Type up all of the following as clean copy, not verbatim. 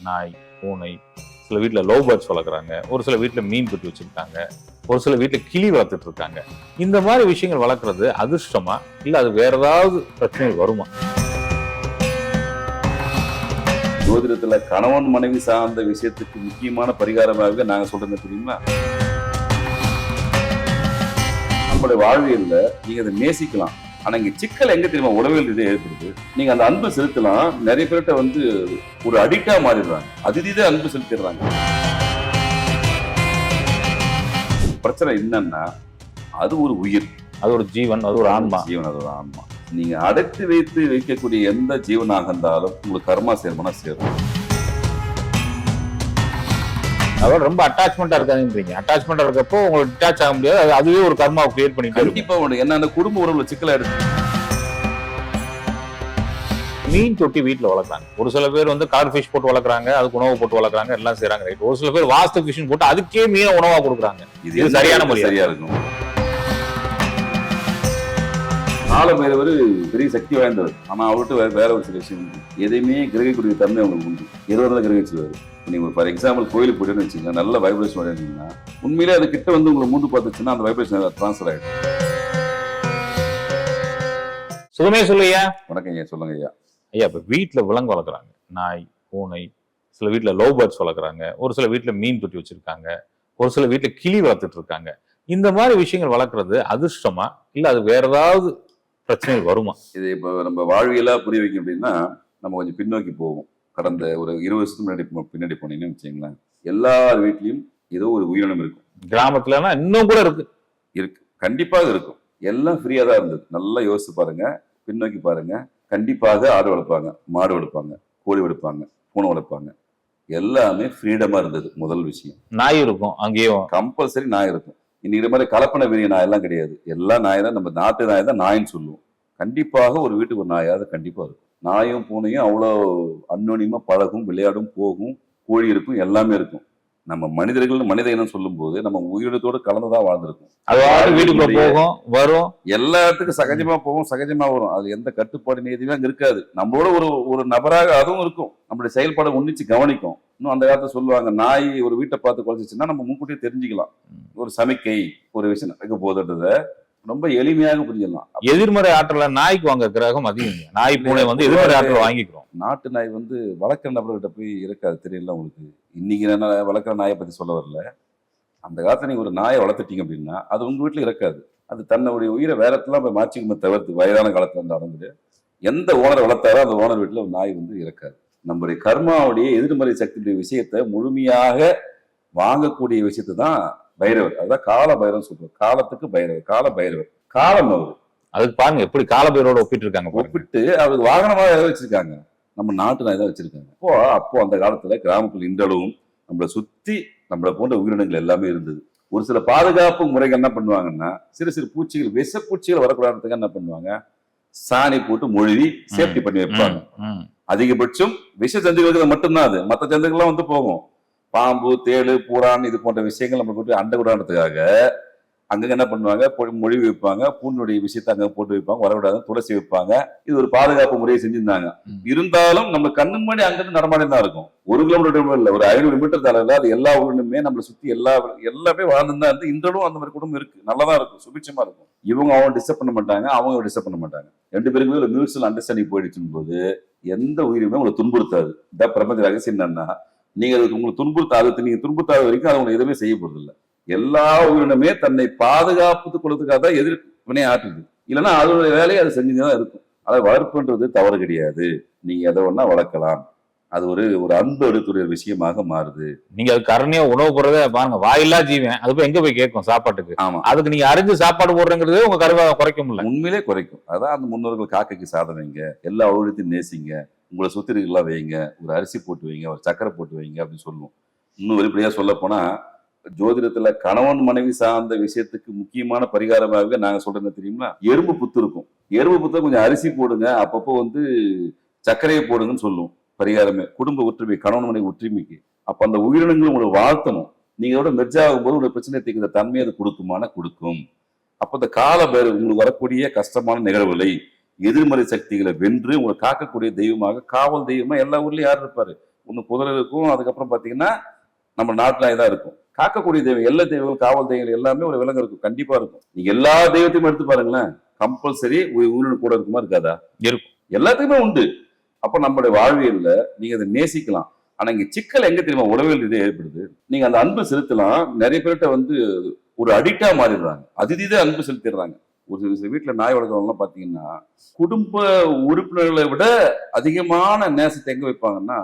நாய், பூனை, சில வீட்டில் லவ் பேர்ட்ஸ் வளர்க்குறாங்க, ஒரு சில வீட்டில் மீன் தொட்டி வச்சுருக்காங்க, ஒரு சில வீட்டில் கிளி வளர்த்துட்டு இருக்காங்க. இந்த மாதிரி விஷயங்கள் வளர்க்குறது அதிர்ஷ்டமா இல்லை அது வேற ஏதாவது பிரச்சனைகள் வருமா? ஜோதிடத்துல கணவன் மனைவி சார்ந்த விஷயத்துக்கு முக்கியமான பரிகாரமாக நாங்க சொல்றது தெரியுமா? நம்மளுடைய வாழ்வியல்ல நீங்க அதை நேசிக்கலாம். ஆனா இங்க சிக்கல் எங்க தெரியுமா? உளவியல் ரீதியா ஏற்படுது. நீங்க அந்த அன்பு செலுத்தலாம், நிறைய பேர்கிட்ட வந்து ஒரு அடிக்டா மாறிடுறாங்க, அதிதீத அன்பு செலுத்திடுறாங்க. பிரச்சனை என்னன்னா அது ஒரு உயிர், அது ஒரு ஜீவன், அது ஒரு ஆன்மா. ஜீவன், அது ஒரு ஆன்மா. நீங்க அடைத்து வைத்து வைக்கக்கூடிய எந்த ஜீவனாக இருந்தாலும் உங்களுக்கு கர்மா சேர்மனா சேரும். அதோட ரொம்ப அட்டாச்மெண்டா இருக்காதுன்றீங்க. அட்டாச்மெண்டா இருக்கப்போ உங்களுக்கு டிட்டாச் ஆக முடியாது, அதுவே ஒரு கர்மாவை கிரியேட் பண்ணிட்டு கண்டிப்பா ஒண்ணு என்ன, அந்த குடும்ப உறவுல சிக்கலா எடுத்து. மீன் தொட்டி வீட்டுல வளர்க்குறாங்க. ஒரு சில பேர் வந்து கார் ஃபிஷ் போட்டு வளர்க்குறாங்க, அதுக்கு உணவு போட்டு வளர்க்குறாங்க, எல்லாம் செய்யறாங்க. ரைட். ஒரு சில பேர் வாஸ்து ஃபிஷ் போட்டு அதுக்கே மீனை உணவா கொடுக்குறாங்க. இது சரியான முறை, சரியா இருக்கும். காலபைரவர் பெரிய சக்தி வாய்ந்தவர். ஆனா அவர்கிட்ட வேற ஒரு சில விஷயம் உண்டு. எதையுமே கிரகிக்கூடிய தன்மை அவங்களுக்கு உண்டு. எதுவும் கிரகிச்சிருவாரு. நீங்க ஃபார் எக்ஸாம்பிள் கோயிலுக்கு போயிட்டு வச்சுக்கோங்க, நல்ல வைப்ரேஷன் இருந்தீங்கன்னா உண்மையிலே அது கிட்ட வந்து உங்களை மூந்து பார்த்துச்சுன்னா அந்த வைப்ரேஷன் டிரான்ஸ்ஃபர் ஆயிடும். சுகமே சொல்லுயா. வணக்கம் ஐயா. சொல்லுங்க ஐயா. ஐயா, இப்ப வீட்டுல விலங்கு வளர்க்குறாங்க. நாய், பூனை, சில வீட்டுல லவ் பேர்ட்ஸ் வளர்க்குறாங்க, ஒரு சில வீட்டுல மீன் தொட்டி வச்சிருக்காங்க, ஒரு சில வீட்டுல கிளி வளர்த்துட்டு இருக்காங்க. இந்த மாதிரி விஷயங்கள் வளர்க்குறது அதிர்ஷ்டமா இல்ல அது வேற ஏதாவது பிரச்சனைகள் வருமா? இது இப்போ நம்ம வாழ்வியலா புரிய வைக்க அப்படின்னா நம்ம கொஞ்சம் பின்னோக்கி போவோம். கடந்த ஒரு 20 வருஷத்துக்கு பின்னாடி போனீங்கன்னு வச்சுங்களேன், எல்லார் வீட்லயும் ஏதோ ஒரு உயிரினம் இருக்கும். கிராமத்துலன்னா இன்னும் கூட இருக்கு. கண்டிப்பாக இருக்கும். எல்லாம் ஃப்ரீயா தான் இருந்தது. நல்லா யோசிச்சு பாருங்க, பின்னோக்கி பாருங்க. கண்டிப்பாக ஆடு வளர்ப்பாங்க, மாடு வளர்ப்பாங்க, கோழி வளர்ப்பாங்க, பூனை வளர்ப்பாங்க. எல்லாமே ஃப்ரீடமா இருந்தது. முதல் விஷயம். நாய் இருக்கும், அங்கேயும் கம்பல்சரி நாய் இருக்கும். இன்னைக்கு மாதிரி கலப்பன பெரிய நாய் எல்லாம் கிடையாது. எல்லா நாய் தான், நம்ம நாட்டு நாய் தான் நாயின்னு சொல்லுவோம். கண்டிப்பாக ஒரு வீட்டுக்கு ஒரு நாயாவது கண்டிப்பா இருக்கும். நாயும் பூனையும் அவ்வளோ அன்னோனியமா பழகும், விளையாடும், போகும், கோழி இருக்கும், எல்லாமே இருக்கும். நம்ம மனிதர்கள் மனித இனம் சொல்லும் போது நம்ம உயிரினத்தோடு கலந்துதான் வாழ்ந்திருக்கும். அது வீட்டுக்குள்ள போகும், வரும், எல்லா இடத்துக்கும் சகஜமா போகும், சகஜமா வரும். அது எந்த கட்டுப்பாடு நீதியும் அங்க இருக்காது. நம்மளோட ஒரு நபராக அதுவும் இருக்கும். நம்மளுடைய செயல்பாடை உன்னிச்சு கவனிக்கும். இன்னும் அந்த காலத்துல சொல்லுவாங்க, நாய் ஒரு வீட்டை பார்த்து குறைச்சிச்சுன்னா நம்ம முன்கூட்டியே தெரிஞ்சுக்கலாம் ஒரு சமிக்கை, ஒரு விஷயம் நடக்க போதுன்றத ரொம்ப எளிமையாக புரிஞ்சிடலாம். எதிர்மறை ஆற்றல நாய்க்கு வாங்க கிரகம் அதிகம். நாய், பூனை வந்து எதிர்மறை ஆற்றல் வாங்கிக்கிறோம். நாட்டு நாய் வந்து வளர்க்குற நபர்கிட்ட போய் இருக்காது, தெரியல உங்களுக்கு. இன்னைக்கு வளர்க்குற நாயை பத்தி சொல்ல வரல. அந்த காலத்துல நீங்க ஒரு நாயை வளர்த்துட்டீங்க அப்படின்னா அது உங்க வீட்டுல இருக்காது. அது தன்னுடைய உயிரை வேறத்தெல்லாம் போய் மாற்றிக்குமே தவிர்த்து வயதான காலத்துல வந்து அறந்துட்டு எந்த ஓனர் வளர்த்தாரோ அந்த ஓனர் வீட்டுல ஒரு நாய் வந்து இருக்காது. நம்முடைய கர்மாவுடைய எதிர்மறை சக்தியுடைய விஷயத்தை முழுமையாக வாங்கக்கூடிய விஷயத்தை தான் பைரவர். அதுதான் கால பைரவன் சொல்றோம். காலத்துக்கு பைரவர், கால பைரவர், காலம் அவர். அதுக்கு பாருங்க எப்படி கால பைரவரோட ஒப்பிட்டு இருக்காங்க. ஒப்பிட்டு அவருக்கு வாகனமாக எதை வச்சிருக்காங்க? நம்ம நாட்டு நாய் தான் வச்சிருக்காங்க. அப்போ அந்த காலத்துல கிராமத்தில் இன்றளவும் நம்மளை சுத்தி நம்மளை போன்ற உயிரினங்கள் எல்லாமே இருந்தது. ஒரு சில பாதுகாப்பு முறைகள் என்ன பண்ணுவாங்கன்னா, சிறு சிறு பூச்சிகள், விஷ பூச்சிகள் வரக்கூடாதுக்கு என்ன பண்ணுவாங்க, சாணி போட்டு மொழிவி சேஃப்டி பண்ணி வைப்பாங்க. அதிகபட்சம் விஷ ஜந்துகளுக்கு மட்டும்தான் அது. மற்ற ஜந்துக்கள்லாம் வந்து போகும். பாம்பு, தேளு, பூரான் இது போன்ற விஷயங்கள் நம்ம போட்டு அண்டை விடாததுக்காக அங்கங்க என்ன பண்ணுவாங்க, மொழிவு வைப்பாங்க. பூனுடைய விஷயத்தை அங்க போட்டு வைப்பாங்க, வரவிடாத துளசி வைப்பாங்க. இது ஒரு பாதுகாப்பு முறையை செஞ்சிருந்தாங்க. இருந்தாலும் நம்ம கண்ணு முன்னாடி அங்கிருந்து நடமாடி தான் இருக்கும். 1 கிலோமீட்டர் இல்ல, ஒரு 500 மீட்டர் தலையில அது எல்லா ஊருமே நம்மளை சுத்தி எல்லாமே வாழ்ந்துதான் இருந்து இன்றளவும் அந்த மாதிரி குடும்பம் இருக்கு. நல்லதான் இருக்கும், சுபிட்சமா இருக்கும். அவங்க டிஸ்டர்ப் பண்ண மாட்டாங்க, அவங்க டிஸ்டர்ப் பண்ண மாட்டாங்க. 2 பேருக்குமே ஒரு மியூச்சுவல் அண்டர்ஸ்டாண்டிங் போயிடுச்சுன்னு போது எந்த உயிருமே உங்களை துன்புறுத்தாது. இந்த பிரபஞ்ச ரகசியம் என்னன்னா, நீங்க அதுக்கு உங்களை துன்புறுத்தாது, நீங்க துன்புறுத்தாத வரைக்கும் அது உங்களை எதுவுமே செய்ய போறது இல்லை. எல்லா உயிரினமே தன்னை பாதுகாப்புக் கொள்றதுக்காக தான் எதிர்வினை ஆற்றுது. இல்லைன்னா அதனுடைய வேலையை அது செஞ்சுதான் இருக்கும். அதை வளர்ப்புன்றது தவறு கிடையாது. நீங்க எதை ஒண்ணா வளர்க்கலாம். அது ஒரு அன்பு எடுத்துடைய விஷயமாக மாறுது. நீங்க அது கருணையா உணவு போடுறதே பாருங்க, வாயில்லா ஜீவன். அது போய் எங்க போய் கேட்கும் சாப்பாட்டுக்கு? ஆமா, அதுக்கு நீங்க அறிஞ்சு சாப்பாடு போடுறங்கிறது உங்க கருவை குறைக்க முடியல. உண்மையிலே குறைக்கும். அதான் அந்த முன்னோர்கள் காக்கைக்கு சாதனைங்க, எல்லா உயிரினத்தையும் நேசிங்க, உங்களை சுத்திரிகள்லாம் வைங்க, ஒரு அரிசி போட்டு வைங்க, ஒரு சக்கரை போட்டு வைங்க அப்படின்னு சொல்லுவோம். இன்னும் வெளிப்படையா சொல்ல போனா ஜோதிடத்துல கணவன் மனைவி சார்ந்த விஷயத்துக்கு முக்கியமான பரிகாரமாக நாங்க சொல்றது தெரியுமா? எறும்பு புத்து இருக்கும். எறும்பு புத்த கொஞ்சம் அரிசி போடுங்க, அப்பப்போ வந்து சர்க்கரையை போடுங்கன்னு சொல்லுவோம். பரிகாரமே குடும்ப ஒற்றுமை, கணவன் மனைவி ஒற்றுமைக்கு. அப்ப அந்த உயிரினங்களும் உங்களுக்கு வாழ்த்தணும். நீங்க இதோட மெர்ஜ் ஆகும்போது உங்க பிரச்சனை தீர்க்கிற தன்மையை அது கொடுக்கும். அப்ப இந்த கால பைரவர் உங்களுக்கு வரக்கூடிய கஷ்டமான நிகழ்வுகளை, எதிர்மறை சக்திகளை வென்று உங்களை காக்கக்கூடிய தெய்வமாக, காவல் தெய்வமா எல்லா ஊர்லயும் யார் இருப்பாரு? ஒண்ணு குதிரை இருக்கும், அதுக்கப்புறம் பாத்தீங்கன்னா நம்ம நாட்டு நாய் தான் இருக்கும். காக்கக்கூடிய தெய்வம், எல்லா தெய்வங்கள், காவல் தெய்வங்கள் எல்லாமே ஒரு விலங்கு இருக்கும், கண்டிப்பா இருக்கும். நீங்க எல்லா தெய்வத்தையும் எடுத்து பாருங்களேன், கம்பல்சரி உயிரினு கூட இருக்குமா இருக்காதா? இருக்கும். எல்லாத்துக்குமே உண்டு. அப்ப நம்மளுடைய வாழ்வியல்ல நீங்க அதை நேசிக்கலாம். ஆனா இங்க சிக்கல் எங்க தெரியுமா உளவியல் ரீதியா ஏற்படுது. நீங்க அந்த அன்பு செலுத்தலாம், நிறைய பேர்கிட்ட வந்து ஒரு அடிக்டா மாறிடுறாங்க, அதிதீத அன்பு செலுத்திடுறாங்க. ஒரு சில வீட்டுல நாய் வளர்க்குறவங்க பாத்தீங்கன்னா குடும்ப உறுப்பினர்களை விட அதிகமான நேசத்தை எங்க வைப்பாங்கன்னா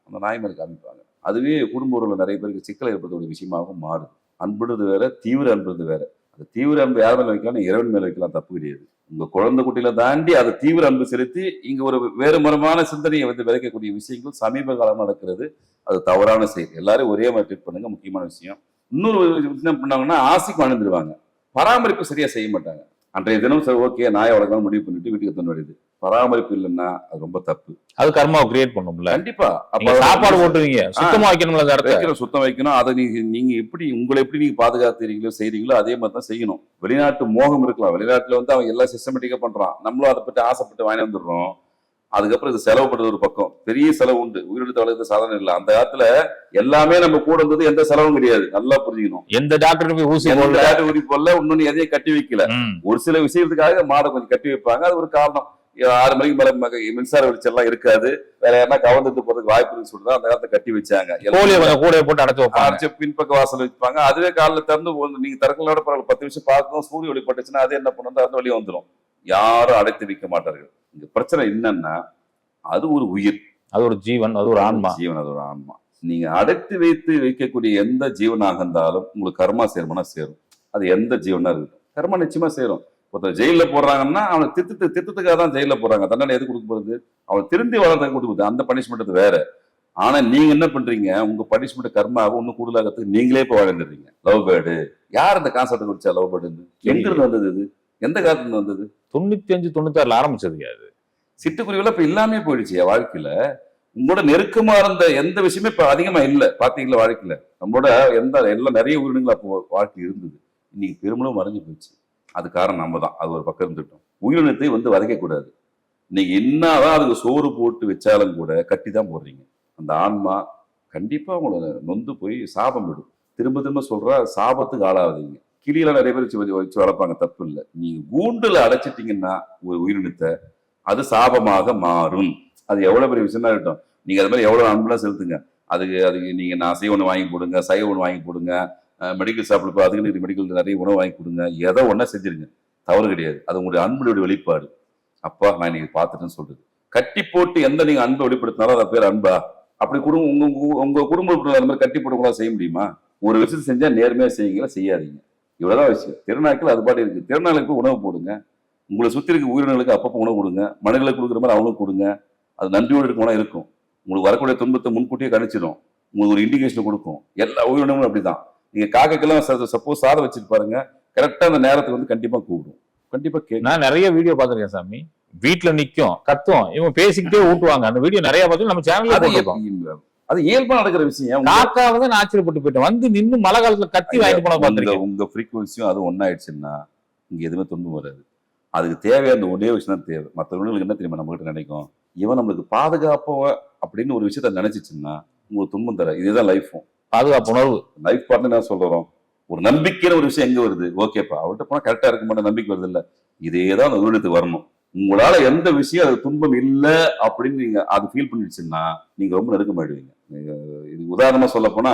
அந்த நாய் மேல காமிப்பாங்க. அதுவே குடும்ப உறவுல நிறைய பேருக்கு சிக்கலை ஏற்படுத்தக்கூடிய விஷயமாகவும் மாறுது. அன்புறது வேற, தீவிர அன்புறது வேற. அந்த தீவிர அன்பு யார் மேல வைக்கலாம்? இறைவன் மேல வைக்கலாம், தப்பு கிடையாது. உங்க குழந்தை குட்டியில தாண்டி அதை தீவிர அன்பு செலுத்தி இங்க ஒரு வேறு மரமான சிந்தனையை வந்து விதைக்கக்கூடிய விஷயங்கள் சமீப காலம் நடக்கிறது. அது தவறான செயல். எல்லாரும் ஒரே மாதிரி ட்ரீட் பண்ணுங்க, முக்கியமான விஷயம். இன்னொரு என்ன பண்ணாங்கன்னா ஆசைக்கு வாழ்ந்துருவாங்க, பராமரிப்பு சரியா செய்ய மாட்டாங்க. அன்றைய தினம் சரி ஓகே நாயை வளர்க்கலாம் முடிவு பண்ணிட்டு வீட்டுக்கு தந்து வருது, பராமரிப்பு இல்லைன்னா அது ரொம்ப தப்பு. அது கர்மாவை கிரியேட் பண்ணும்ல. கண்டிப்பா. அப்ப சாப்பாடு போட்டுருவீங்க, சுத்தமா வைக்கணும்ல, அந்த இடத்துல சுத்தம் வைக்கணும். அதை நீங்க எப்படி உங்களை எப்படி நீங்க பாதுகாத்துறீங்களோ செய்றீங்களோ அதே மாதிரி தான் செய்யணும். வெளிநாட்டு மோகம் இருக்கலாம், வெளிநாட்டுல வந்து அவன் எல்லாம் சிஸ்டமேட்டிக்கா பண்றான், நம்மளும் அதை பற்றி ஆசைப்பட்டு வாங்கி வந்துடுறோம். அதுக்கப்புறம் இது செலவு பண்றது ஒரு பக்கம், பெரிய செலவு உண்டு. உயிரிழந்த வளர்த்து சாதனை இல்லை. அந்த காலத்துல எல்லாமே நம்ம கூட இருந்தது, எந்த செலவும் கிடையாது, நல்லா புரிஞ்சுக்கணும். எந்த டாக்டர் போய் ஊசி போடல, இன்னொன்னு எதையும் கட்டி வைக்கல. ஒரு சில விஷயத்துக்காக மாடை கொஞ்சம் கட்டி வைப்பாங்க, அது ஒரு காரணம். 6 மணிக்கு மேல மின்சார வெளிச்சம் எல்லாம் இருக்காது, வேற யாரா கவர்ந்துட்டு போறதுக்கு வாய்ப்பு இருக்குன்னு சொல்லிட்டு அந்த காலத்தை கட்டி வச்சாங்க. கூட போட்டு அடைச்சு பின்பக்க வாசல் வச்சுப்பாங்க. அதுவே காலில் திறந்து நீங்க திறக்கலோட பரவாயில்ல, 10 நிமிஷம் பார்க்கணும், சூரிய ஒளி பட்டுச்சுன்னா அது என்ன பண்ணுறது, அந்த வழியா வந்துடும். யாரும் அடைத்து வைக்க மாட்டார்கள். இங்க பிரச்சனை என்னன்னா அது ஒரு உயிர், அது ஒரு ஜீவன், அது ஒரு ஆன்மா. ஜீவன், அது ஒரு ஆன்மா. நீங்க அடைத்து வைக்கக்கூடிய எந்த ஜீவனாக இருந்தாலும் உங்களுக்கு கர்மா சேருமானா சேரும். அது எந்த ஜீவனா இருக்கட்டும், கர்மா நிச்சயமா சேரும். ஒருத்தர் ஜெயில போடுறாங்கன்னா அவனை திட்டத்துக்காக தான் ஜெயில போடுறாங்க. தண்டனை எது கொடுக்க போகுது? அவன் திருந்தி வளர்த்த கொடுக்குது, அந்த பனிஷ்மெண்ட் வேற. ஆனா நீங்க என்ன பண்றீங்க, உங்க பனிஷ்மெண்ட் கர்மாவை இன்னும் கூடுதலாகிறதுக்கு நீங்களே இப்ப வாழ்ந்துடுறீங்க. லவ் பேர்டு, யார் அந்த கான்செப்ட் குடிச்சா லவ் பேர்டு? எங்க இருந்து வந்தது? இது எந்த காலத்துல இருந்து வந்தது? 95, 96 ஆரம்பிச்சது. அது சிட்டுக்குருவில இப்ப இல்லாமே போயிடுச்சு வாழ்க்கையில. உங்களோட நெருக்கமா இருந்த எந்த விஷயமே இப்ப அதிகமா இல்ல, பாத்தீங்களா? வாழ்க்கையில நம்மளோட எல்லாம் நிறைய உயிரினங்கள் அப்போ வாழ்க்கை இருந்தது, இன்னைக்கு பெருமளவு மறைஞ்சு போயிடுச்சு. அது காரணம் நம்ம தான். அது ஒரு பக்கம் இருந்துட்டோம். உயிரினத்தை வந்து வதைக்க கூடாது. நீங்க என்னதான் அதுக்கு சோறு போட்டு வச்சாலும் கூட கட்டி தான் போடுறீங்க. அந்த ஆன்மா கண்டிப்பா உங்களை நொந்து போய் சாபம் விடும். திரும்ப திரும்ப சொல்ற, சாபத்துக்கு ஆளாவதீங்க. கிளியெல்லாம் நிறைய பேர் வச்சு வளர்ப்பாங்க, தப்பு இல்லை. நீங்க கூண்டுல அடைச்சிட்டீங்கன்னா ஒரு உயிரினத்தை, அது சாபமாக மாறும். அது எவ்வளவு பெரிய விஷயமா இருக்கட்டும், நீங்க அது மாதிரி எவ்வளவு அன்புலாம் செலுத்துங்க. அதுக்கு நீங்க நான் அசைவ ஒண்ணு வாங்கி கொடுங்க, சைவ ஒண்ணு வாங்கி கொடுங்க, மெடிக்கல் ஷாப்ல அதுக்கு மெடிக்கல் நிறைய உணவு வாங்கி கொடுங்க, எதை ஒண்ணா செஞ்சிருங்க, தவறு கிடையாது. அது உங்களுடைய அன்புடைய வெளிப்பாடு. அப்பா நான் நீங்க பார்த்துட்டேன்னு சொல்றது. கட்டி போட்டு எந்த நீங்க அன்பை வெளிப்படுத்தினாலும் அது பேர் அன்பா? அப்படி உங்க குடும்ப அந்த மாதிரி கட்டி போட்டு உங்களால செய்ய முடியுமா? ஒரு விஷயத்தை செஞ்சா நேர்மையா செய்யுங்களா, செய்யாதீங்க. இவ்வளவுதான் விஷயம். திருநாட்கள் அது பாட்டு இருக்கு. திருநாளுக்கு உணவு போடுங்க, உங்களை சுத்தி இருக்க உயிரினங்களுக்கு அப்பப்போ உணவு கொடுங்க, மனிதர்களுக்கு கொடுக்குற மாதிரி அவங்களுக்கு கொடுங்க. அது நன்றியோடு இருக்கணும் இருக்கும். உங்களுக்கு வரக்கூடிய துன்பத்தை முன்கூட்டியே கணிச்சிடும், உங்களுக்கு ஒரு இண்டிகேஷன் கொடுக்கும். எல்லா உயிரினங்களும் அப்படிதான். நீங்க காக்கைக்கெல்லாம் சப்போஸ் சாதம் வச்சுட்டு பாருங்க, கரெக்டா அந்த நேரத்துக்கு வந்து கண்டிப்பா கூப்பிடும், கண்டிப்பா கேட்கும். நான் நிறைய வீடியோ பாத்திருக்கேன் சாமி, வீட்டுல நிக்கும் கத்தும், இவங்க பேசிக்கிட்டே ஊட்டுவாங்க. அந்த வீடியோ நிறைய பார்த்து நம்ம சேனல்ல. அது இயல்பா நடக்கிற விஷயம். காக்கா வந்து நான் ஆச்சரியப்பட்டு போயிட்டேன், வந்து நின்று மழை காலத்துல கத்தி வாங்கிட்டு போன பாத்துருக்கேன். உங்க ஃப்ரீக்வன்சியும் அது ஒன்னாயிடுச்சுன்னா இங்க எதுவுமே துன்பம் வராது. அதுக்கு தேவையான ஒரே விஷயம் தான் தேவை. மற்றவங்களுக்கு என்ன தெரியுமா நம்ம கிட்ட நினைக்கும், இவன் நம்மளுக்கு பாதுகாப்போ அப்படின்னு ஒரு விஷயத்த நினைச்சிச்சுன்னா உங்களுக்கு துன்பம் தர. இதுதான் லைஃபும் பாதுகாப்பு உணர்வு. லைஃப் பார்ட்னர் என்ன சொல்றோம், ஒரு நம்பிக்கையான ஒரு விஷயம் எங்க வருது, ஓகேப்பா அவர்கிட்ட போனா கரெக்டா இருக்க மாட்டேன் நம்பிக்கை வருது இல்ல, இதேதான் அந்த உயிரினத்துக்கு வரணும். உங்களால எந்த விஷயம் அது துன்பம் இல்லை அப்படின்னு நீங்க அது ஃபீல் பண்ணிடுச்சுன்னா நீங்க ரொம்ப நெருக்கமாயிடுவீங்க. இது உதாரணமா சொல்ல போனா,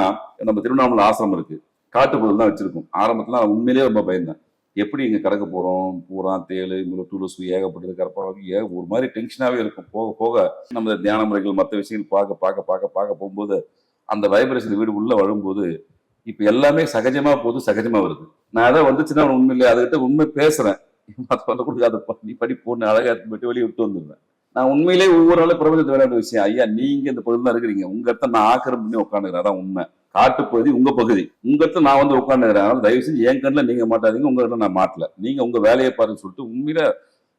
நம்ம திருவண்ணாமலை ஆசிரமம் இருக்கு, காட்டுப்பகுதியில் தான் வச்சிருக்கோம். ஆரம்பத்துல நான் உண்மையிலேயே ரொம்ப பயந்தேன், எப்படி இங்க கடக்க போறோம், பூரா தேளு டூலூசு ஏகப்பட்டது கரப்பாக ஒரு மாதிரி டென்ஷனாவே இருக்கும். போக போக நம்ம தியான முறைகள் மற்ற விஷயங்கள் பார்க்க போகும்போது அந்த வைப்ரேஷன் வீடு உள்ள வரும்போது இப்ப எல்லாமே சகஜமா போகுது, சகஜமா வருது. நான் அதை வந்துச்சுன்னா உண்மையிலே அதுகிட்ட உண்மை பேசுறேன், நீ படி பொண்ணு அழகா விட்டு வெளியே விட்டு வந்துடுறேன். நான் உண்மையிலே ஒவ்வொரு நாளும் பிரபஞ்சத்தை விளையாட விஷயம், ஐயா நீங்க இந்த பகுதியில் தான் இருக்கிறீங்க, உங்க இடத்த நான் ஆக்கிரம் பண்ணி உட்காந்துக்கிறேன், அதான் உண்மை. காட்டு பகுதி உங்க பகுதி, உங்க இடத்த நான் வந்து உட்காந்துக்கிறேன், தயவு செஞ்சு என் கண்ணில் நீங்க மாட்டாதீங்க, உங்க இடத்துல நான் மாட்டல, நீங்க உங்க வேலையை பாருன்னு சொல்லிட்டு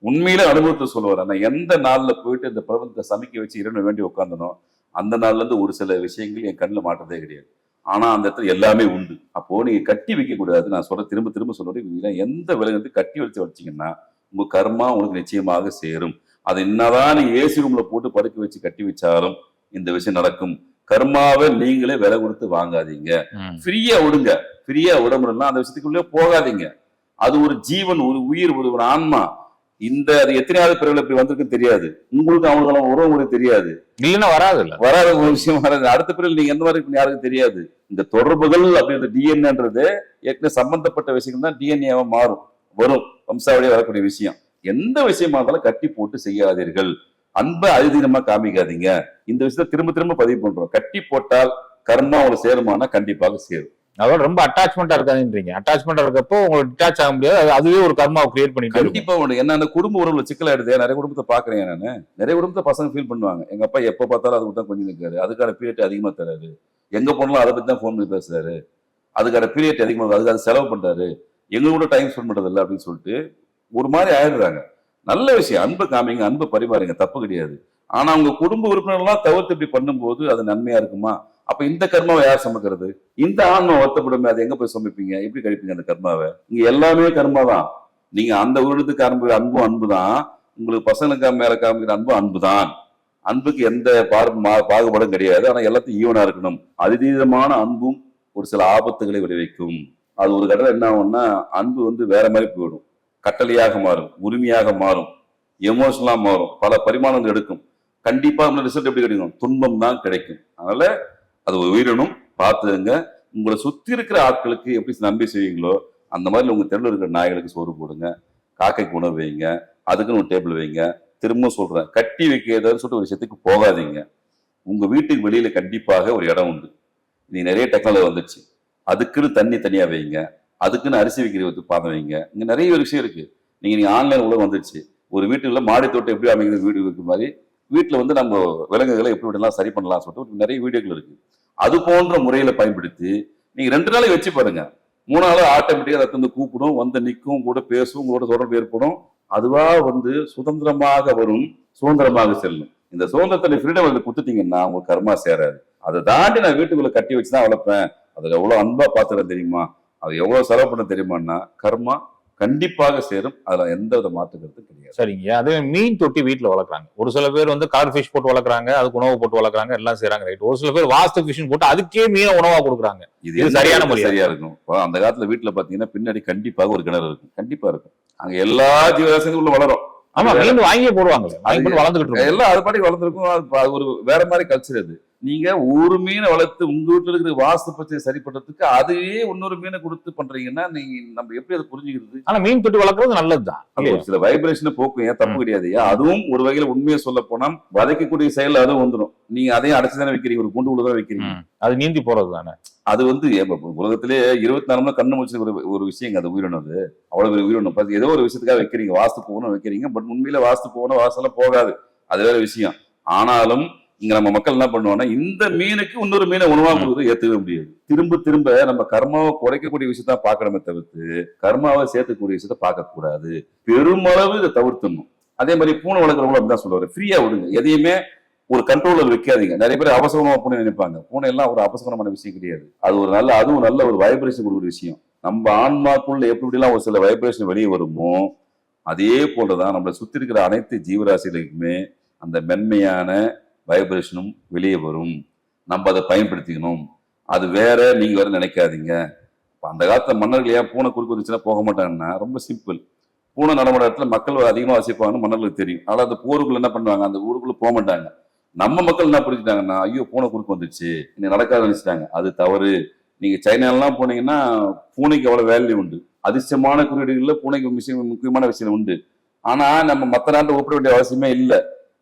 உண்மையில அனுபவத்தை சொல்லுவார். நான் எந்த நாள்ல போயிட்டு இந்த பிரபஞ்சத்தை சமைக்க வச்சு இறைவனை வேண்டி உட்காந்தனோ அந்த நாள்ல இருந்து ஒரு சில விஷயங்கள் என் கண்ணில் மாட்டதே கிடையாது. ஆனா அந்த இடத்துல எல்லாமே உண்டு. அப்போ நீங்க கட்டி வைக்க கூடாது. நான் சொல்ற திரும்ப சொல்றேன், எந்த விலங்கு கட்டி வச்சீங்கன்னா உங்க கர்மா உங்களுக்கு நிச்சயமாக சேரும். அது என்னதான் நீங்க ஏசி ரூம்ல போட்டு படுக்க வச்சு கட்டி வச்சாலும் இந்த விஷயம் நடக்கும். கர்மாவை நீங்களே விலை கொடுத்து வாங்காதீங்க. ஃப்ரீயா விடுங்க. ஃப்ரீயா விடமுடினா அந்த விஷயத்துக்குள்ளே போகாதீங்க. அது ஒரு ஜீவன், ஒரு உயிர், ஒரு ஆன்மா. அது எத்தனையாவது பிறகு இப்படி வந்திருக்குன்னு தெரியாது. உங்களுக்கு அவங்களுக்கு உறவு முறை தெரியாது. இல்லைன்னா வராத ஒரு விஷயம் வராது. அடுத்த பிறகு நீங்க எந்த மாதிரி இருக்குன்னு யாருக்கும் தெரியாது. இந்த தொடர்புகள் அப்படின்ற டிஎன்ஏன்றது ஏற்கனவே சம்பந்தப்பட்ட விஷயங்கள் தான் டிஎன்ஏவா வரும். வம்சாவளியா வரக்கூடிய விஷயம். எந்த விஷயமா இருந்தாலும் கட்டி போட்டு செய்யாதீர்கள். அன்பை அதிதீனமா காமிக்காதீங்க. இந்த விஷயத்த திரும்ப திரும்ப பதிவு பண்றோம். கட்டி போட்டால் கர்மா உங்களுக்கு சேருமானா கண்டிப்பாக சேரும். அதோட ரொம்ப அட்டாச்மெண்டா இருக்காதுன்றீங்க. அட்டாச்மெண்டா இருக்கப்போ உங்களுக்கு டிட்டாச் ஆக முடியாது. அதுவே ஒரு கர்மாவை கிரியேட் பண்ணிட்டு கண்டிப்பா ஒண்ணு. என்ன அந்த குடும்ப உறவுல சிக்கலாயிடுது. நிறைய குடும்பத்தை பாக்குறேன் நானு. நிறைய குடும்பத்தை பசங்க ஃபீல் பண்ணுவாங்க. எங்க அப்பா எப்ப பார்த்தாலும் அது தான் கொஞ்சம் நிற்காரு. அதுக்கான பீரியட் அதிகமா தராரு. எங்க போனாலும் அதை பத்தி தான் போன் பண்ணி பேசுறாரு. அதுக்கான பீரியட் அதிகமா அதுக்காக செலவு பண்றாரு. எங்க கூட டைம் ஸ்பெண்ட் பண்றது இல்லை அப்படின்னு சொல்லிட்டு ஒரு மாதிரி ஆயிடுறாங்க. நல்ல விஷயம். அன்பு காமிங்க, அன்பு பரிமாறுங்க, தப்பு கிடையாது. ஆனா உங்க குடும்ப உறுப்பினர்கள்லாம் தவிர்த்து இப்படி பண்ணும்போது அது நன்மையா இருக்குமா? அப்ப இந்த கர்மாவை யார் சுமக்கிறது? இந்த ஆன்மா வருத்தப்படுமே, அது எங்க போய் சுமைப்பீங்க? எப்படி கழிப்பீங்க அந்த கர்மாவை? இங்க எல்லாமே கர்மா தான். நீங்க அந்த உயிரினத்துக்கு ஆரம்பிக்கிற அன்பும் அன்பு தான். உங்களுக்கு பசங்களுக்கு மேல காமிக்கிற அன்பும் அன்பு தான். அன்புக்கு எந்த பாகுபாடும் கிடையாது. ஆனா எல்லாத்தையும் ஈவனா இருக்கணும். அதிதீதமான அன்பும் ஒரு சில ஆபத்துகளை விளைவிக்கும். அது ஒரு கட்டத்தில் என்ன ஆகும்னா அன்பு வேற மாதிரி போயிடும். கட்டளையாக மாறும், உரிமையாக மாறும், எமோஷனலா மாறும், பல பரிமாணங்கள் எடுக்கும். கண்டிப்பா ரிசல்ட் எப்படி கிடைக்கும்? துன்பம் தான் கிடைக்கும். அதனால அது ஒரு உயிரினும் பார்த்துங்க. உங்களை சுத்தி இருக்கிற ஆட்களுக்கு எப்படி நம்பி செய்வீங்களோ அந்த மாதிரி உங்க தெருவில் இருக்கிற நாய்களுக்கு சோறு போடுங்க, காக்கைக்கு உணவு வைங்க, அதுக்குன்னு ஒரு டேபிள் வைங்க. திரும்ப சொல்றேன், கட்டி வைக்கிறதுன்னு சொல்லிட்டு ஒரு விஷயத்துக்கு போகாதீங்க. உங்க வீட்டுக்கு வெளியில கண்டிப்பாக ஒரு இடம் உண்டு. நீ நிறைய டெக்னாலஜி வந்துச்சு. அதுக்குன்னு தண்ணி தனியா வைங்க, அதுக்குன்னு அரிசி வைக்கிற பாதம் வைங்க. இங்க நிறைய ஒரு விஷயம் இருக்கு. நீங்க ஆன்லைன் உலகம் வந்துருச்சு. ஒரு வீட்டுல மாடி தோட்டம் எப்படி அமைக்கிறது வீடு வைக்கிற மாதிரி வீட்டுல நம்ம விலங்குகளை எப்படி எல்லாம் சரி பண்ணலாம் சொல்லிட்டு நிறைய வீடியோக்கள் இருக்கு. அது போன்ற முறையில பயன்படுத்தி நீங்க 2 நாளைக்கு வச்சு பாருங்க. 3 நாள் ஆட்டோமேட்டிக்கா அதை கூப்பிடும், நிற்கும், கூட பேசும், உங்களோட தொடர்பு ஏற்படும். அதுவா சுதந்திரமாக வரும், சுதந்திரமாக செல்லும். இந்த சுதந்திரத்தை ஃப்ரீடம் வந்து குத்துட்டீங்கன்னா உங்களுக்கு கர்மா சேராது. அதை தாண்டி நான் வீட்டுக்குள்ள கட்டி வச்சுதான் வளர்ப்பேன், அதுல எவ்வளவு அன்பா பாத்துறேன் தெரியுமா, அது எவ்வளவு செலவு பண்ண தெரியுமான்னா கர்மா கண்டிப்பாக சேரும். அதுல எந்த வித மாற்று கருத்து கிடையாது. சரிங்க. அதே மீன் தொட்டி வீட்டுல வளர்க்குறாங்க. ஒரு சில பேர் கலர் ஃபிஷ் போட்டு வளர்க்குறாங்க, அதுக்கு உணவு போட்டு வளர்க்குறாங்க, எல்லாம் செய்யறாங்க. ரைட். ஒரு சில பேர் வாஸ்து ஃபிஷ் போட்டு அதுக்கே மீனை உணவா கொடுக்குறாங்க. இது சரியான முறை. சரியா இருக்கும். அந்த காலத்துல வீட்டுல பாத்தீங்கன்னா பின்னாடி கண்டிப்பாக ஒரு கிணறு இருக்கும். கண்டிப்பா இருக்கும். அங்க எல்லா ஜீவராசியும் உள்ள வளரும். ஆமா, மீன் வாங்கியே போடுவாங்க. வளர்ந்துகிட்டு எல்லாம் அது பாட்டி வளர்ந்துருக்கும். அது ஒரு வேற மாதிரி கல்ச்சர். அது நீங்க ஒரு மீனை வளர்த்து உங்க வீட்டுல இருக்கிற வாஸ்து பிரச்சனை சரி பண்றதுக்கு அதையே இன்னொரு மீனை கொடுத்து பண்றீங்கன்னா நீங்க நம்ம எப்படி அதை புரிஞ்சுக்கிறது? ஆனா மீன் தொட்டி வளர்க்கறது நல்லதுதான். ஒரு சில வைப்ரேஷனை போக்கும், ஏன் தப்பு கிடையாது. அதுவும் ஒரு வகையில உண்மையை சொல்ல போனா வதைக்கக்கூடிய செயல் அதுவும் வந்துடும். நீங்க அதையும் அடைச்சுதானே வைக்கிறீங்க, ஒரு கூண்டுக்குள்ளதான் வைக்கிறீங்க. அது நீந்தி போறது தானே. அது உலகத்திலே 24 மணி கண்ணு முடிச்சு ஒரு விஷயங்க. அது உயிரினம். அது அவ்வளவு உயிரினம். ஏதோ ஒரு விஷயத்துக்காக வைக்கிறீங்க, வாஸ்து போகணும் வைக்கிறீங்க. பட் உண்மையில வாஸ்து போகணும் வாசலாம் போகாது, அது வேற விஷயம். ஆனாலும் இங்க நம்ம மக்கள் என்ன பண்ணுவாங்கன்னா இந்த மீனுக்கு இன்னொரு மீனை உணவா கொடுக்குறது ஏத்துக்கவே முடியாது. திரும்ப திரும்ப நம்ம கர்மாவை குறைக்கக்கூடிய விஷயத்த பார்க்கணுமே தவிர்த்து கர்மாவை சேர்த்துக்கூடிய விஷயத்த பார்க்க கூடாது. பெருமளவு இதை தவிர்த்தணும். அதே மாதிரி பூனை வளர்க்குறவங்களும் அப்படிதான் சொல்லுவாரு, ஃப்ரீயா விடுங்க, எதையுமே ஒரு கண்ட்ரோலர் வைக்காதீங்க. நிறைய பேர் அவசரமா பூனை நினைப்பாங்க. பூனை எல்லாம் ஒரு அவசரமான விஷயம் கிடையாது. அது ஒரு அதுவும் நல்ல ஒரு வைப்ரேஷன் கொடுக்குற விஷயம். நம்ம ஆன்மாக்குள்ள எப்படி எல்லாம் ஒரு சில வைப்ரேஷன் வெளியே வருமோ அதே போலதான் நம்மளை சுத்தி இருக்கிற அனைத்து ஜீவராசிகளுக்குமே அந்த மென்மையான வைப்ரேஷனும் வெளியே வரும். நம்ம அதை பயன்படுத்திக்கணும். அது வேற நீங்க வேற நினைக்காதீங்க. அந்த காலத்துல மன்னர்கள் ஏன் பூனை குறுக்கு வந்துச்சுன்னா போக மாட்டாங்கன்னா ரொம்ப சிம்பிள். பூனை நடமாட இடத்துல மக்கள் அதிகமா வசிப்பாங்கன்னு மன்னர்களுக்கு தெரியும். ஆனால் அந்த போருக்குள்ள என்ன பண்ணுவாங்க, அந்த ஊருக்குள்ள போக மாட்டாங்க. நம்ம மக்கள் என்ன புரிஞ்சுட்டாங்கன்னா ஐயோ பூனை குறுக்கு வந்துச்சு இன்னைக்கு நடக்காத நினைச்சிட்டாங்க. அது தவறு. நீங்க சைனாலாம் போனீங்கன்னா பூனைக்கு எவ்வளவு வேல்யூ உண்டு. அதிர்ஷ்டமான குறியீடுகள்ல பூனைக்கு முக்கியமான விஷயம் உண்டு. ஆனா நம்ம மற்ற நாட்டை ஒப்பிட வேண்டிய அவசியமே இல்லை.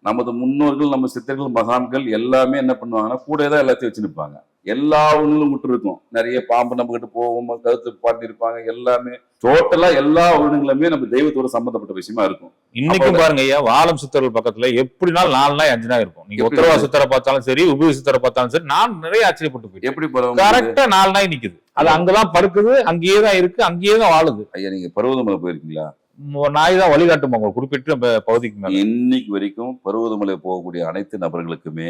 நமது முன்னோர்கள், நம்ம சித்தர்கள், மகான்கள் எல்லாமே என்ன பண்ணுவாங்கன்னா கூட தான் எல்லாத்தையும் வச்சு நிற்பாங்க. எல்லா உயிரினங்களும் விட்டு இருக்கும். நிறைய பாம்பு நம்ம கிட்ட போவோம், கருத்து பாட்டி இருப்பாங்க. எல்லாமே டோட்டலா எல்லா உயிரினங்களுமே நம்ம தெய்வத்தோட சம்பந்தப்பட்ட விஷயமா இருக்கும். இன்னைக்கும் பாருங்க ஐயா, வாழும் சித்தர்கள் பக்கத்துல எப்படினாலும் 4 நாள் 5 நாள் இருக்கும். நீங்க உத்தரவா சித்தரை பார்த்தாலும் சரி, உபய சித்தரை பார்த்தாலும் சரி, நான் நிறைய ஆச்சரியப்பட்டு போயிட்டேன். எப்படி கரெக்டா 4 நாள் நிக்குது. அது அங்கதான் படுக்குது, அங்கேயே தான் இருக்கு, அங்கேயே தான் வாழுது. ஐயா நீங்க பருவதமலை போயிருக்கீங்களா? நாய் தான் வழிகாட்டுமா குறிப்பிட்ட பகுதிக்கு மேல. இன்னைக்கு வரைக்கும் பருவதமலை போகக்கூடிய அனைத்து நபர்களுக்குமே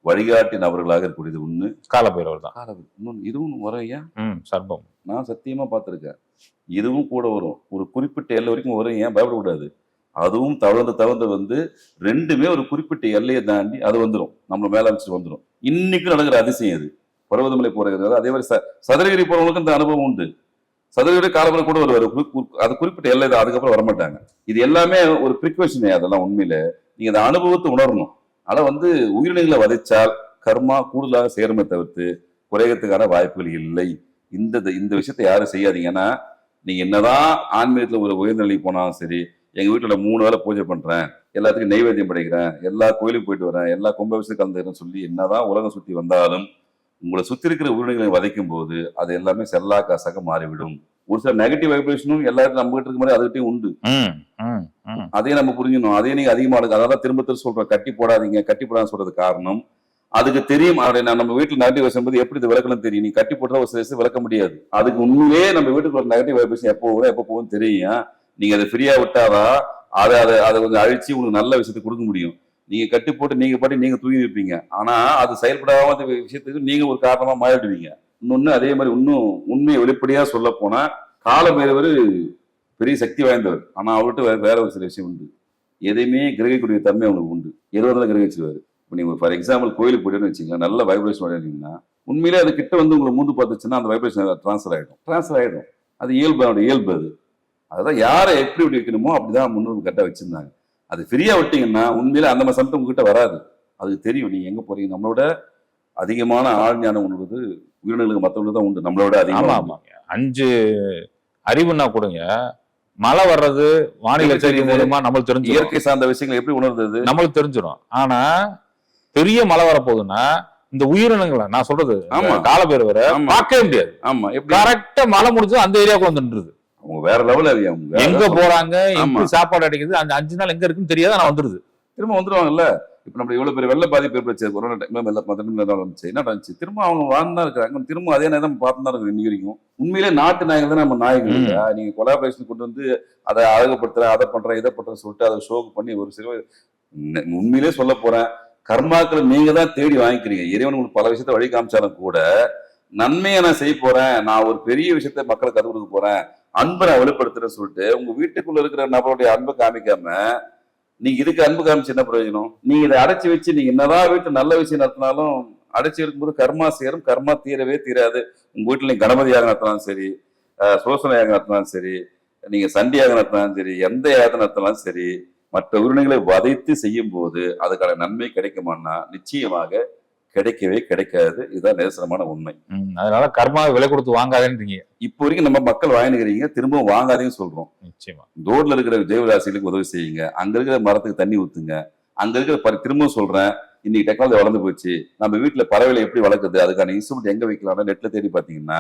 வழிகாட்டி நபர்களாக இருக்கக்கூடியது ஒண்ணு காலபைரவர் தான். இன்னொன்னு இதுவும் வரும் ஐயா, சர்ப்பம். நான் சத்தியமா பார்த்திருக்கேன். இதுவும் கூட வரும். ஒரு குறிப்பிட்ட எல்லை வரைக்கும் வரும். ஏன் பயப்படக்கூடாது? அதுவும் தவழ்ந்து ரெண்டுமே ஒரு குறிப்பிட்ட எல்லையை தாண்டி அது வந்துடும், நம்ம மேல அமைச்சு வந்துடும். இன்னைக்கும் நடக்கிற அதிசயம் அது. பர்வதமலை போறது அதே மாதிரி சதுரகிரி போறவங்களுக்கும் இந்த அனுபவம் உண்டு. சதுரகிரி காலம்பரம் கூட வருவாரு, அது குறிப்பிட்ட எல்லை தான், அதுக்கப்புறம் வரமாட்டாங்க. இது எல்லாமே ஒரு ப்ரிகாஷனே, அதெல்லாம் உண்மையில நீங்க அந்த அனுபவத்தை உணரணும். ஆனா உயிரினங்களை வதைச்சால் கர்மா கூடுதலாக சேருமே தவிர்த்து குறையறதுக்கான வாய்ப்புகள் இல்லை. இந்த விஷயத்தை யாரும் செய்யாதீங்கன்னா, நீங்க என்னதான் ஆன்மீகத்துல ஒரு உயர்நிலைக்கு போனாலும் சரி, எங்க வீட்டுல 3 வேளை பூஜை பண்றேன், எல்லாத்துக்கும் நெய்வேத்தியம் படைக்கிறேன், எல்லா கோயிலுக்கு போயிட்டு வரேன், எல்லா கும்பாபிஷேகம் கலந்துக்கிறேன்னு சொல்லி என்னதான் உலகம் சுத்தி வந்தாலும் உங்களை சுத்தி இருக்கிற உயிரினங்களை வதைக்கும் போது அது எல்லாமே செல்லா காசாக மாறிவிடும். ஒரு சில நெகட்டிவ் வைப்ரேஷனும் எல்லாரும் நம்ம கிட்ட இருக்க மாதிரி அதுகிட்டையும் உண்டு. அதையும் நம்ம புரிஞ்சுக்கணும். அதையும் நீங்க அதிகமா இருக்கு. அதான் திரும்ப திரும்ப சொல்றேன், கட்டி போடாதுன்னு சொல்றது காரணம் அதுக்கு தெரியும். நம்ம வீட்டுல நெகட்டிவ் வைப்ரேஷன் போது எப்படி இது விளக்கணும் தெரியும். நீ கட்டி போட்டா ஒரு சில விஷயம் விளக்க முடியாது. அதுக்கு உண்மையிலே நம்ம வீட்டுக்கு ஒரு நெகட்டிவ் வைப்ரேஷன் எப்போ வரும் எப்போ போகும் தெரியும். நீங்க அதை ஃப்ரீயா விட்டாதான் அதை கொஞ்சம் அழிச்சு உங்களுக்கு நல்ல விஷயத்தை கொடுக்க முடியும். நீங்க கட்டி போட்டு நீங்க பாட்டி நீங்க தூங்கி இருப்பீங்க. ஆனா அது செயல்படாத விஷயத்துக்கு நீங்க ஒரு காரணமா மாறிடுவீங்க. இன்னொன்னு அதே மாதிரி இன்னும் உண்மையை வெளிப்படையா சொல்ல போனா, காலபைரவர் பெரிய சக்தி வாய்ந்தவர். ஆனா அவர்கிட்ட வேற ஒரு சில விஷயம் உண்டு. எதையுமே கிரகிக்கூடிய தன்மை அவங்களுக்கு உண்டு. எதுவும் கிரகிச்சுவாரு. இப்போ நீங்க ஃபார் எக்ஸாம்பிள் கோயிலுக்கு போயிட்டு வச்சுக்கலாம், நல்ல வைப்ரேஷன் வந்தீங்கன்னா உண்மையிலே அது கிட்ட உங்களை மூந்து பார்த்துச்சுன்னா அந்த வைப்ரேஷன் ட்ரான்ஸ்ஃபர் ஆயிடும். அது இயல்பு. அதுதான் யாரை எப்படி வைக்கணுமோ அப்படிதான் முன்னோர்கள் கரெக்டாக வச்சிருந்தாங்க. அது ஃப்ரீயா விட்டீங்கன்னா உண்மையில அந்த மாதிரி சம்பளம் உங்ககிட்ட வராது. அது தெரியும் நீங்க எங்க போறீங்க. நம்மளோட அதிகமான ஆழ் ஞானம் உண்டு உயிரினங்களுக்கு, மற்றவங்களுக்கு தான் உண்டு. நம்மளோட அதிகமா 5 அறிவுன்னா கூடங்க, மழை வர்றது வானிலை செய்தி மூலமா நம்மளுக்கு தெரிஞ்சு, இயற்கை சார்ந்த விஷயங்கள் எப்படி உணர்ந்தது நம்மளுக்கு தெரிஞ்சிடும். ஆனா பெரிய மழை வரப்போகுதுன்னா இந்த உயிரினங்களை நான் சொல்றது காலபைரவரை பார்க்கவே முடியாது. ஆமா, கரெக்டா மழை முடிஞ்சு அந்த ஏரியாவுக்கு வந்து நின்றுது. அவங்க வேற லெவல் அறியும். எங்க போறாங்க, எப்படி சாப்பாடு அடைக்குது, அந்த 5 நாள் எங்க இருக்குன்னு தெரியாது. ஆனா வந்துருது, திரும்ப வந்துருவாங்கல்ல. இப்ப நம்ம இவ்வளவு பேர் வெள்ள பாதிப்பு ஏற்படுச்சு, கொரோனா டைம்ல என்ன நடந்துச்சு, திரும்ப அவங்க வாழ்ந்துதான் இருக்காங்க. திரும்ப அதே நேரம் பார்த்து தான் இருக்கு இன்னைக்கு வரைக்கும். உண்மையிலே நாட்டு நாய்கள் தான் நம்ம நாய்கள். நீங்க கொலாபரேஷன் கொண்டு வந்து அதை அழகுப்படுத்துற, அதை பண்ற, இதை பண்ற சொல்லிட்டு அதை ஷோக்கு பண்ணி ஒரு சில உண்மையிலே சொல்ல போறேன், கர்மாக்களை நீங்க தான் தேடி வாங்கிக்கிறீங்க. இறைவன் உங்களுக்கு பல விஷயத்த வழி காமிச்சாலும் கூட நன்மையை நான் செய்ய போறேன், நான் ஒரு பெரிய விஷயத்த மக்களுக்கு கற்றுக் கொடுக்க போறேன், அன்பை நான் வெளிப்படுத்துறேன்னு சொல்லிட்டு உங்க வீட்டுக்குள்ள இருக்கிற நபருடைய அன்பை காமிக்காம நீங்க இதுக்கு அன்பு காமிச்சு என்ன பிரயோஜனம்? நீங்க இதை அடைச்சி வச்சு நீங்க என்னதான் வீட்டு நல்ல விஷயம் நடத்தினாலும் அடைச்சி இருக்கும்போது கர்மா சேரும். கர்மா தீரவே தீராது. உங்க வீட்டுல நீங்க கணபதியாக நடத்தினாலும் சரி, சோசனையாக நடத்தினாலும் சரி, நீங்க சண்டியாக நடத்தினாலும் சரி, எந்த யாகத்தை நடத்தினாலும் சரி, மற்ற உயிரினங்களை வதைத்து செய்யும் போது அதுக்கான நன்மை கிடைக்குமான்னா நிச்சயமாக கிடைக்கவே கிடைக்காது. இதுதான் நிதர்சனமான உண்மை. அதனால கர்மாவை விலை கொடுத்து வாங்காதேன்றீங்க. இப்போ வரைக்கும் நம்ம மக்கள் வாங்கிக்கிறீங்க, திரும்பவும் வாங்காதேன்னு சொல்றோம். நிச்சயமா ரோட்ல இருக்கிற ஜீவராசிகளுக்கு உதவி செய்யுங்க, அங்க இருக்கிற மரத்துக்கு தண்ணி ஊத்துங்க, அங்க இருக்கிற திரும்பவும் சொல்றேன், இன்னைக்கு டெக்னாலஜி வளர்ந்து போச்சு. நம்ம வீட்டுல பறவைகளை எப்படி வளர்க்குறது, அதுக்கான இன்ஸ்ட்ருமெண்ட் எங்க வைக்கலாம்னா நெட்ல தேடி பாத்தீங்கன்னா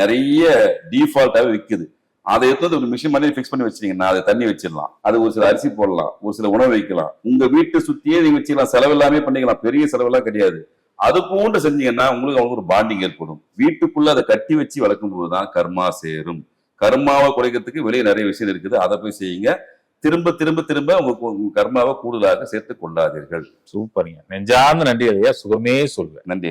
நிறைய டிஃபால்ட்டாவே விற்குது. அதை எடுத்து ஒரு மிஷின் பண்ணி ஃபிக்ஸ் பண்ணி வச்சிட்டீங்கன்னா அதை தண்ணி வச்சிடலாம், அது ஒரு சில அரிசி போடலாம், ஒரு சில உணவு வைக்கலாம், உங்க வீட்டை சுத்தியே நீங்க வச்சுக்கலாம், செலவு எல்லாமே பண்ணிக்கலாம், பெரிய செலவெல்லாம் கிடையாது. அது போன்று செஞ்சீங்கன்னா உங்களுக்கு அவங்க ஒரு பாண்டிங் ஏற்படும். வீட்டுக்குள்ள அதை கட்டி வச்சு வளர்க்கும் போதுதான் கர்மா சேரும். கர்மாவை குறைக்கிறதுக்கு வெளியே நிறைய விஷயம் இருக்குது, அதை போய் செய்யுங்க. திரும்ப திரும்ப திரும்ப உங்க கர்மாவை கூடுதலாக சேர்த்து கொள்ளாதீர்கள். சூப்பருங்க, நெஞ்சார்ந்த நன்றி ஐயா. சுகமே சொல்வேன். நன்றி.